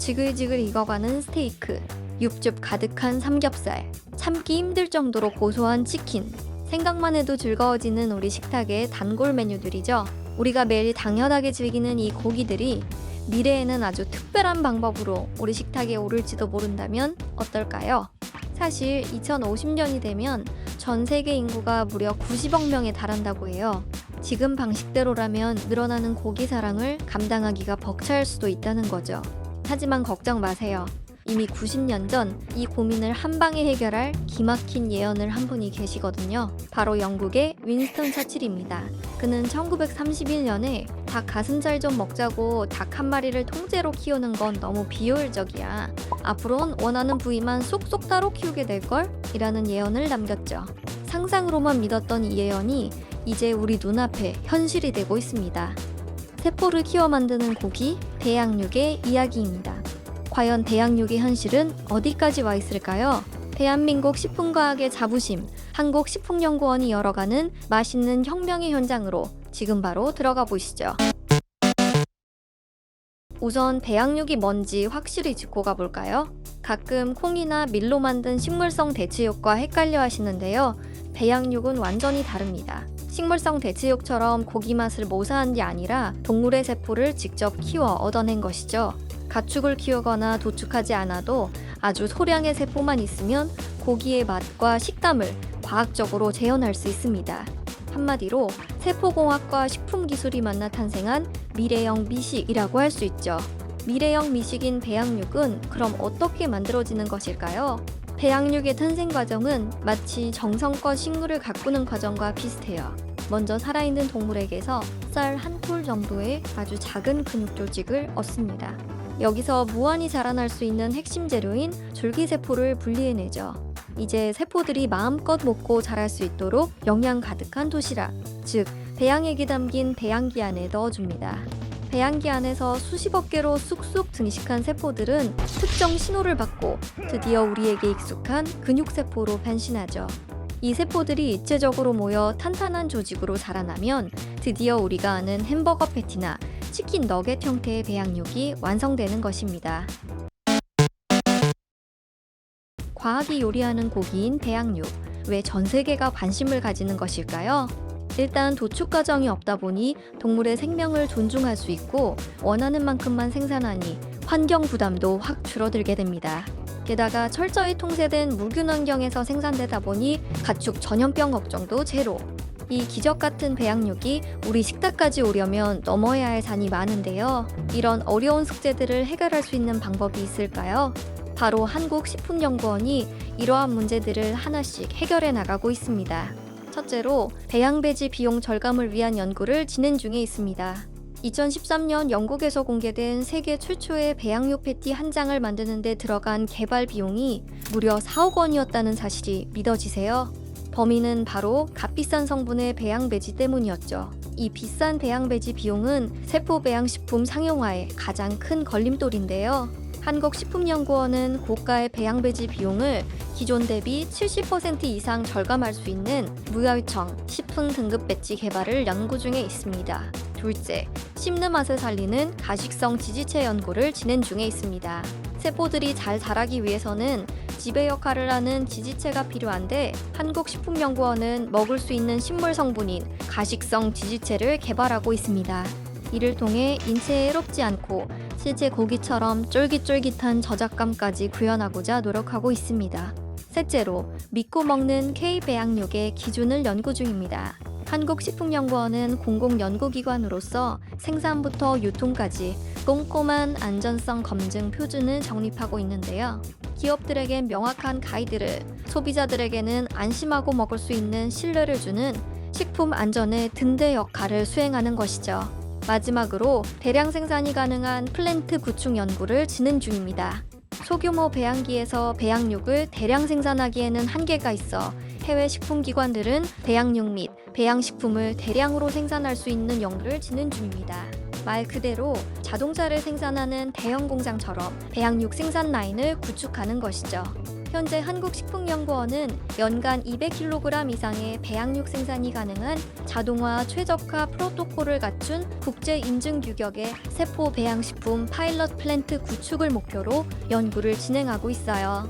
지글지글 익어가는 스테이크, 육즙 가득한 삼겹살, 참기 힘들 정도로 고소한 치킨, 생각만 해도 즐거워지는 우리 식탁의 단골 메뉴들이죠. 우리가 매일 당연하게 즐기는 이 고기들이 미래에는 아주 특별한 방법으로 우리 식탁에 오를지도 모른다면 어떨까요? 사실 2050년이 되면 전 세계 인구가 무려 90억 명에 달한다고 해요. 지금 방식대로라면 늘어나는 고기 사랑을 감당하기가 벅찰 수도 있다는 거죠. 하지만 걱정 마세요. 이미 90년 전 이 고민을 한 방에 해결할 기막힌 예언을 한 분이 계시거든요. 바로 영국의 윈스턴 처칠입니다. 그는 1931년에 닭 가슴살 좀 먹자고 닭 한 마리를 통째로 키우는 건 너무 비효율적이야. 앞으론 원하는 부위만 쏙쏙 따로 키우게 될걸? 이라는 예언을 남겼죠. 상상으로만 믿었던 이 예언이 이제 우리 눈앞에 현실이 되고 있습니다. 세포를 키워 만드는 고기, 배양육의 이야기입니다. 과연 배양육의 현실은 어디까지 와 있을까요? 대한민국 식품과학의 자부심, 한국식품연구원이 열어가는 맛있는 혁명의 현장으로 지금 바로 들어가 보시죠. 우선 배양육이 뭔지 확실히 짚고 가볼까요? 가끔 콩이나 밀로 만든 식물성 대체육과 헷갈려 하시는데요. 배양육은 완전히 다릅니다. 식물성 대체육처럼 고기 맛을 모사한 게 아니라 동물의 세포를 직접 키워 얻어낸 것이죠. 가축을 키우거나 도축하지 않아도 아주 소량의 세포만 있으면 고기의 맛과 식감을 과학적으로 재현할 수 있습니다. 한마디로 세포공학과 식품기술이 만나 탄생한 미래형 미식이라고 할 수 있죠. 미래형 미식인 배양육은 그럼 어떻게 만들어지는 것일까요? 배양육의 탄생 과정은 마치 정성껏 식물을 가꾸는 과정과 비슷해요. 먼저 살아있는 동물에게서 쌀 한 톨 정도의 아주 작은 근육 조직을 얻습니다. 여기서 무한히 자라날 수 있는 핵심 재료인 줄기세포를 분리해내죠. 이제 세포들이 마음껏 먹고 자랄 수 있도록 영양 가득한 도시락, 즉 배양액이 담긴 배양기 안에 넣어줍니다. 배양기 안에서 수십억 개로 쑥쑥 증식한 세포들은 특정 신호를 받고 드디어 우리에게 익숙한 근육세포로 변신하죠. 이 세포들이 입체적으로 모여 탄탄한 조직으로 자라나면 드디어 우리가 아는 햄버거 패티나 치킨 너겟 형태의 배양육이 완성되는 것입니다. 과학이 요리하는 고기인 배양육, 왜 전 세계가 관심을 가지는 것일까요? 일단 도축 과정이 없다 보니 동물의 생명을 존중할 수 있고 원하는 만큼만 생산하니 환경 부담도 확 줄어들게 됩니다. 게다가 철저히 통제된 무균 환경에서 생산되다 보니 가축 전염병 걱정도 제로. 이 기적 같은 배양육이 우리 식탁까지 오려면 넘어야 할 산이 많은데요. 이런 어려운 숙제들을 해결할 수 있는 방법이 있을까요? 바로 한국식품연구원이 이러한 문제들을 하나씩 해결해 나가고 있습니다. 첫째로 배양배지 비용 절감을 위한 연구를 진행 중에 있습니다. 2013년 영국에서 공개된 세계 최초의 배양육 패티 한 장을 만드는 데 들어간 개발 비용이 무려 4억 원이었다는 사실이 믿어지세요? 범인은 바로 값비싼 성분의 배양배지 때문이었죠. 이 비싼 배양배지 비용은 세포 배양식품 상용화의 가장 큰 걸림돌인데요. 한국식품연구원은 고가의 배양배지 비용을 기존 대비 70% 이상 절감할 수 있는 무혈청 식품 등급 배지 개발을 연구 중에 있습니다. 둘째, 씹는 맛을 살리는 가식성 지지체 연구를 진행 중에 있습니다. 세포들이 잘 자라기 위해서는 지배 역할을 하는 지지체가 필요한데 한국식품연구원은 먹을 수 있는 식물 성분인 가식성 지지체를 개발하고 있습니다. 이를 통해 인체에 해롭지 않고 실제 고기처럼 쫄깃쫄깃한 저작감까지 구현하고자 노력하고 있습니다. 셋째로, 믿고 먹는 K-배양육의 기준을 연구 중입니다. 한국식품연구원은 공공연구기관으로서 생산부터 유통까지 꼼꼼한 안전성 검증 표준을 정립하고 있는데요. 기업들에겐 명확한 가이드를, 소비자들에게는 안심하고 먹을 수 있는 신뢰를 주는 식품 안전의 등대 역할을 수행하는 것이죠. 마지막으로 대량 생산이 가능한 플랜트 구축 연구를 진행 중입니다. 소규모 배양기에서 배양육을 대량 생산하기에는 한계가 있어 해외 식품기관들은 배양육 및 배양식품을 대량으로 생산할 수 있는 연구를 진행 중입니다. 말 그대로 자동차를 생산하는 대형 공장처럼 배양육 생산 라인을 구축하는 것이죠. 현재 한국식품연구원은 연간 200kg 이상의 배양육 생산이 가능한 자동화 최적화 프로토콜을 갖춘 국제 인증 규격의 세포 배양식품 파일럿 플랜트 구축을 목표로 연구를 진행하고 있어요.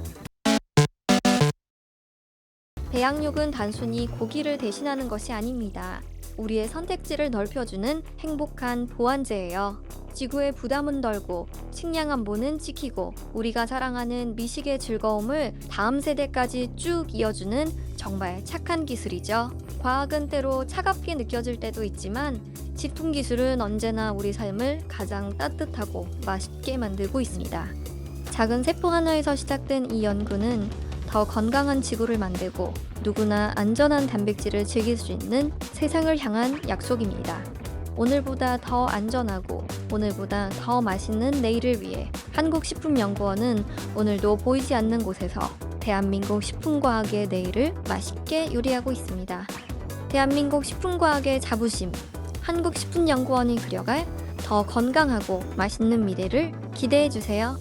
배양육은 단순히 고기를 대신하는 것이 아닙니다. 우리의 선택지를 넓혀주는 행복한 보완제예요. 지구의 부담은 덜고 식량 안보는 지키고 우리가 사랑하는 미식의 즐거움을 다음 세대까지 쭉 이어주는 정말 착한 기술이죠. 과학은 때로 차갑게 느껴질 때도 있지만 식품 기술은 언제나 우리 삶을 가장 따뜻하고 맛있게 만들고 있습니다. 작은 세포 하나에서 시작된 이 연구는 더 건강한 지구를 만들고 누구나 안전한 단백질을 즐길 수 있는 세상을 향한 약속입니다. 오늘보다 더 안전하고 오늘보다 더 맛있는 내일을 위해 한국식품연구원은 오늘도 보이지 않는 곳에서 대한민국 식품과학의 내일을 맛있게 요리하고 있습니다. 대한민국 식품과학의 자부심, 한국식품연구원이 그려갈 더 건강하고 맛있는 미래를 기대해주세요.